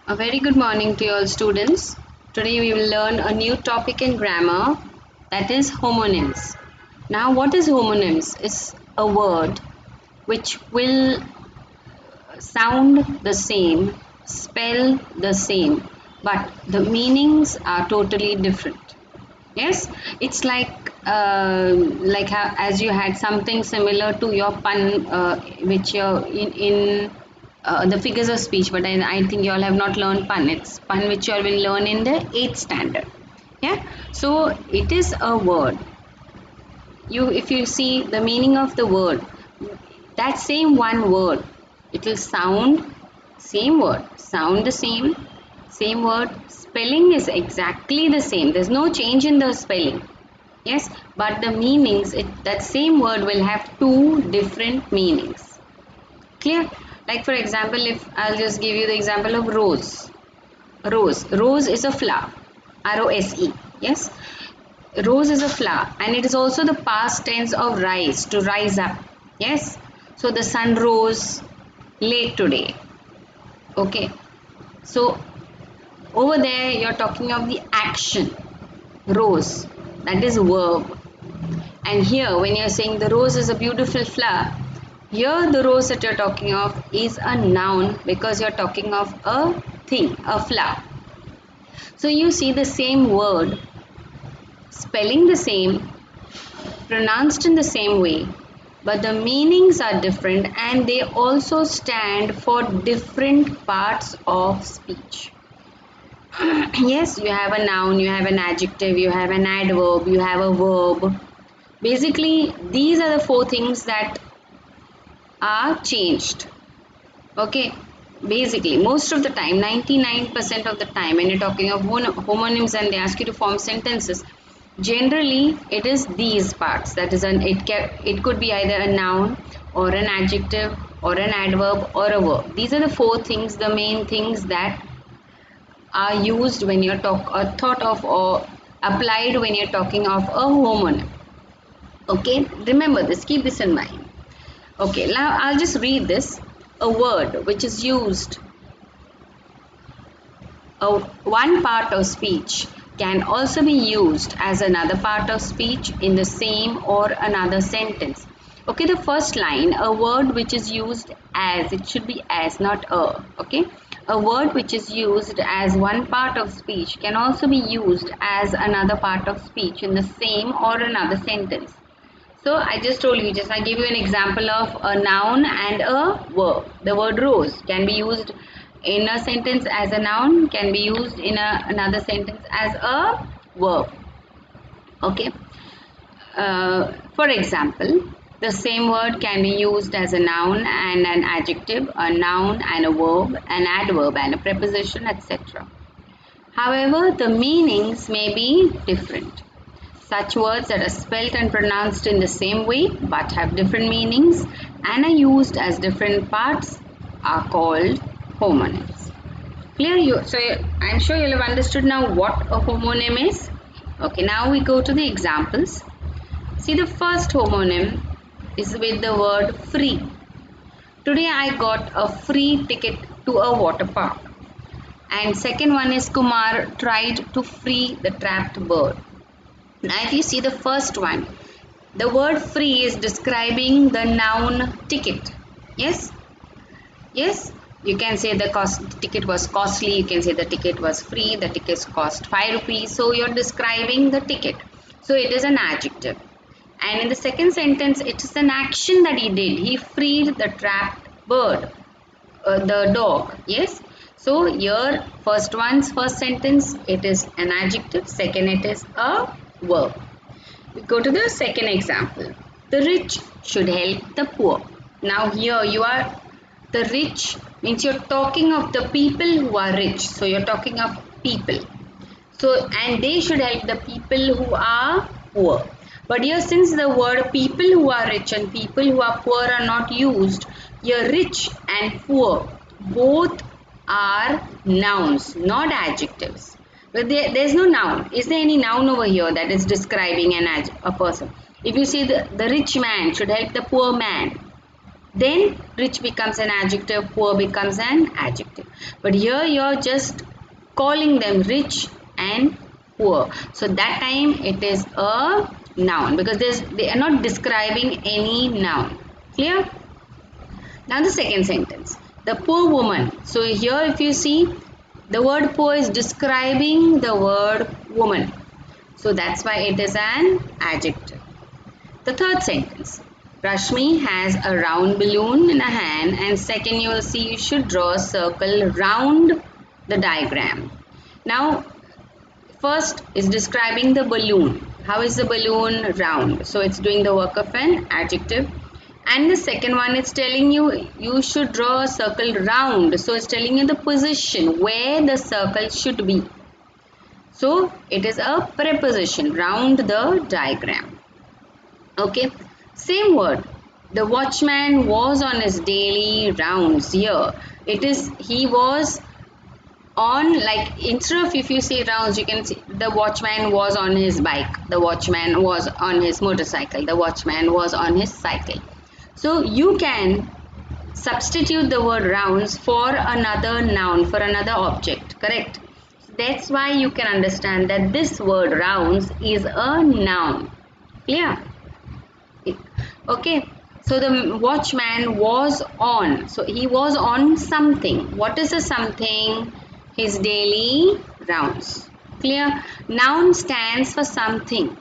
A very good morning to all students. Today we will learn a new topic in grammar, that is homonyms. Now what is homonyms? Is a word which will sound the same, spell the same, but the meanings are totally different. Yes, it's like how, as you had something similar to your pun, which you're in the figures of speech, but I think you all have not learned pun. It's pun which you all will learn in the 8th standard. Yeah, so it is a word. If you see the meaning of the word, that same one word, it will sound the same word, spelling is exactly the same. There's no change in the spelling. Yes, but the meanings, that same word will have two different meanings. Clear? Like for example, if I'll just give you the example of rose. Rose is a flower. ROSE. Yes, rose is a flower, and it is also the past tense of rise, to rise up. Yes, so the sun rose late today. Okay, so over there you're talking of the action, rose, that is verb. And here when you're saying the rose is a beautiful flower, here the rose that you're talking of is a noun, because you're talking of a thing, a flower. So you see the same word, spelling the same, pronounced in the same way, but the meanings are different, and they also stand for different parts of speech. Yes, you have a noun, you have an adjective, you have an adverb, you have a verb. Basically, these are the four things that are changed. Okay, basically, most of the time, 99% of the time, when you're talking of homonyms and they ask you to form sentences, generally it is these parts. That is, it could be either a noun or an adjective or an adverb or a verb. These are the four things, the main things that are used when you're thought of or applied when you're talking of a homonym. Okay, remember this, keep this in mind. Okay, now I'll just read this. A word which is used, one part of speech can also be used as another part of speech in the same or another sentence. Okay, the first line, a word which is used as, it should be as, not a. Okay, a word which is used as one part of speech can also be used as another part of speech in the same or another sentence. So I just told you, I gave you an example of a noun and a verb. The word rose can be used in a sentence as a noun, can be used in another sentence as a verb. Okay. For example, the same word can be used as a noun and an adjective, a noun and a verb, an adverb and a preposition, etc. However, the meanings may be different. Such words that are spelt and pronounced in the same way but have different meanings and are used as different parts are called homonyms. Clear? So I'm sure you'll have understood now what a homonym is. Okay, now we go to the examples. See, the first homonym is with the word free. Today I got a free ticket to a water park. And second one is Kumar tried to free the trapped bird. Now if you see the first one, the word free is describing the noun ticket. Yes? Yes? You can say the ticket was costly, you can say the ticket was free, the ticket cost 5 rupees. So you're describing the ticket. So it is an adjective. And in the second sentence, it is an action that he did. He freed the trapped bird, the dog. Yes? So here, first sentence, it is an adjective. Second, it is a verb. We go to the second example. The rich should help the poor. Now here the rich means you're talking of the people who are rich. So you're talking of people. So, and they should help the people who are poor. But here, since the word people who are rich and people who are poor are not used, here rich and poor both are nouns, not adjectives. But there's no noun. Is there any noun over here that is describing a person? If you say the rich man should help the poor man, then rich becomes an adjective, poor becomes an adjective. But here you're just calling them rich and poor, so that time it is a noun because they are not describing any noun. Clear? Now the second sentence, the poor woman. So here if you see, the word poor is describing the word woman, so that's why it is an adjective. The third sentence, Rashmi has a round balloon in her hand, and second you will see you should draw a circle round the diagram. Now first is describing the balloon. How is the balloon round? So it's doing the work of an adjective. And the second one is telling you you should draw a circle round. So it's telling you the position where the circle should be. So it is a preposition, round the diagram. Okay, same word. The watchman was on his daily rounds. Here it is, he was on, like instead of if you say rounds, you can see the watchman was on his bike, the watchman was on his motorcycle, the watchman was on his cycle. So you can substitute the word rounds for another noun, for another object, correct? That's why you can understand that this word rounds is a noun. Clear? Okay, so the watchman was on, so he was on something. What is the something? His daily rounds. Clear? Noun stands for something.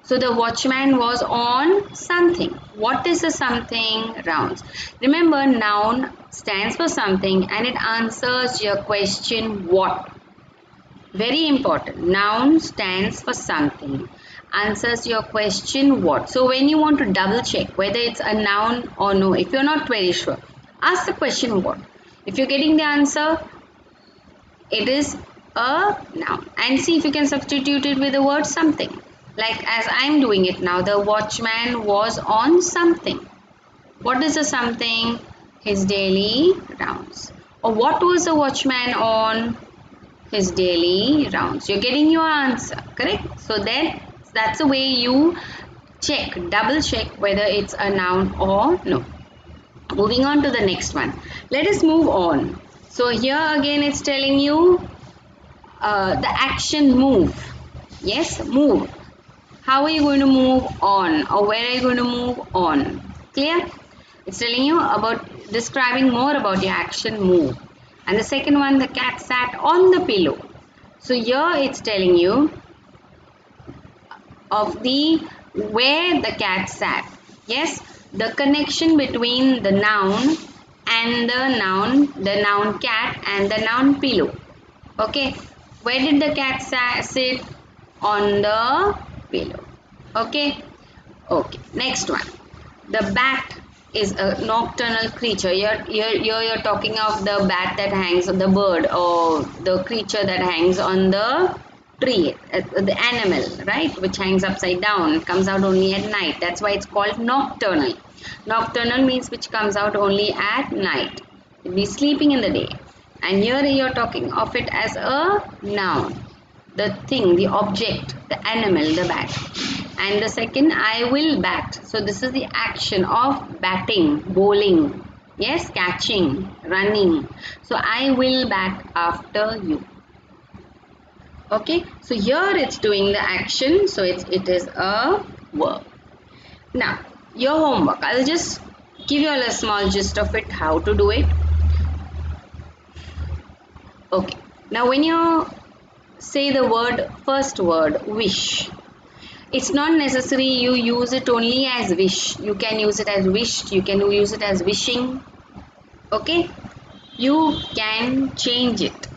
So the watchman was on something. What is the something? Rounds. Remember, noun stands for something and it answers your question what. Very important. Noun stands for something, answers your question what. So when you want to double check whether it's a noun or no, if you're not very sure, ask the question what. If you're getting the answer, it is a noun, and see if you can substitute it with the word something, like as I'm doing it now. The watchman was on something. What is the something? His daily rounds. Or what was the watchman on? His daily rounds. You're getting your answer, correct? So then that's the way you check, double check whether it's a noun or no. Moving on to the next one. Let us move on. So here again it's telling you the action move. Yes, move. How are you going to move on, or where are you going to move on? Clear? It's telling you about, describing more about your action move. And the second one, the cat sat on the pillow. So here it's telling you of the where the cat sat. Yes, the connection between the noun and the noun cat and the noun pillow. Okay, where did the cat sit? On the pillow. Okay. Okay, next one. The bat is a nocturnal creature. You're talking of the bat that hangs on the bird, or the creature that hangs on the tree, the animal, right, which hangs upside down. It comes out only at night. That's why it's called nocturnal. Nocturnal means which comes out only at night. It'll be sleeping in the day. And here you're talking of it as a noun. The thing, the object, the animal, the bat. And the second, I will bat. So this is the action of batting, bowling, yes, catching, running. So I will bat after you. Okay, so here it's doing the action, so it is a verb. Now your homework, I'll just give you a small gist of it, how to do it. Okay, now when you say the word, first word, wish, it's not necessary you use it only as wish. You can use it as wished, you can use it as wishing. Okay, you can change it.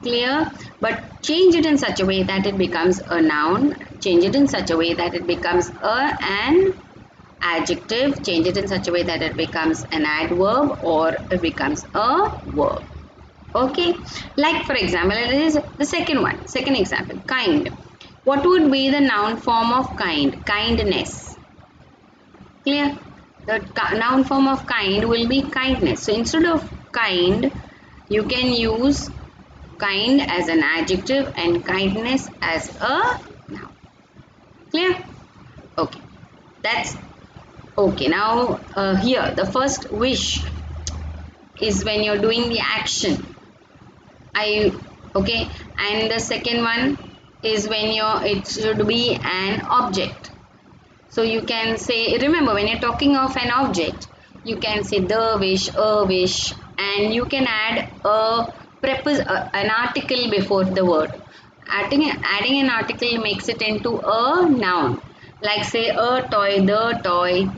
Clear? But change it in such a way that it becomes a noun. Change it in such a way that it becomes an adjective. Change it in such a way that it becomes an adverb, or it becomes a verb. Okay, like for example, it is the second one, second example, kind. What would be the noun form of kind? Kindness. Clear? The noun form of kind will be kindness. So instead of kind, you can use kind as an adjective and kindness as a noun. Clear? Okay, that's Okay, now here the first wish is when you're doing the action. I okay, and the second one is when you're it should be an object. So you can say, remember when you're talking of an object, you can say the wish, a wish, and you can add an article before the word. Adding an article makes it into a noun. Like say a toy, the toy,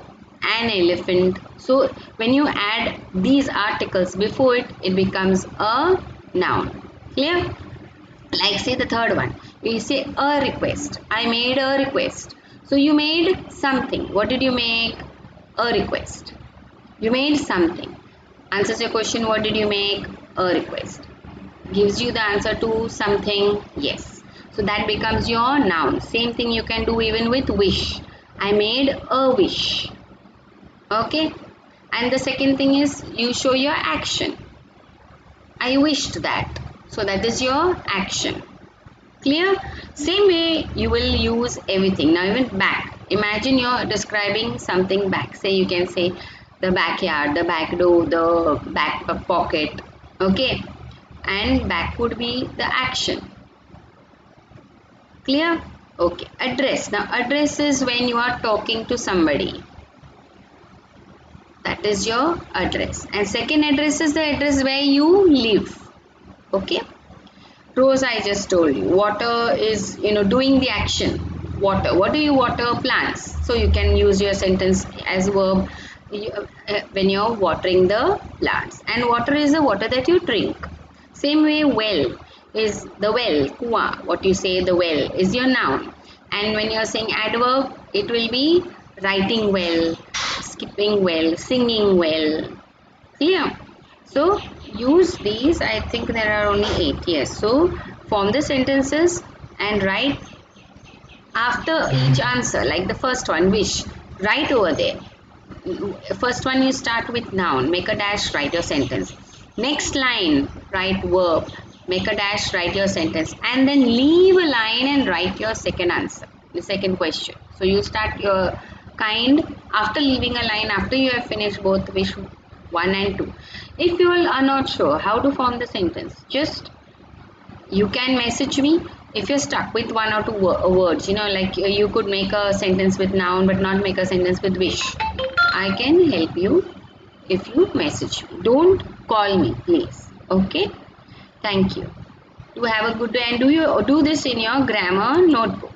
an elephant. So when you add these articles before it, it becomes a noun. Clear? Like say the third one, we say a request. I made a request. So you made something. What did you make? A request. You made something. Answers your question, what did you make? A request. Gives you the answer to something. Yes. So that becomes your noun. Same thing you can do even with wish. I made a wish. Okay. And the second thing is you show your action. I wished that. So that is your action. Clear? Same way you will use everything. Now even back. Imagine you're describing something back. Say you can say the backyard, the back door, the back pocket. Okay. And back would be the action. Clear? Okay. Address. Now address is when you are talking to somebody. That is your address. And second address is the address where you live. Okay. Rose, I just told you. Water is, doing the action. Water. What do you water? Plants. So you can use your sentence as verb when you're watering the plants. And water is the water that you drink. Same way, well is the well. Kua. What you say, the well is your noun. And when you're saying adverb, it will be writing well, skipping well, singing well. Clear? So use these. I think there are only 8. Yes. So form the sentences and write after each answer. Like the first one, wish. Write over there. First one you start with noun. Make a dash. Write your sentence. Next line, write verb. Make a dash. Write your sentence. And then leave a line and write your second answer. The second question. So you start your kind after leaving a line after you have finished both wish 1 and 2. If you are not sure how to form the sentence, just you can message me. If you're stuck with one or two words, like you could make a sentence with noun but not make a sentence with wish, I can help you if you message me. Don't call me, please. Okay? Thank you. You have a good day and do this in your grammar notebook.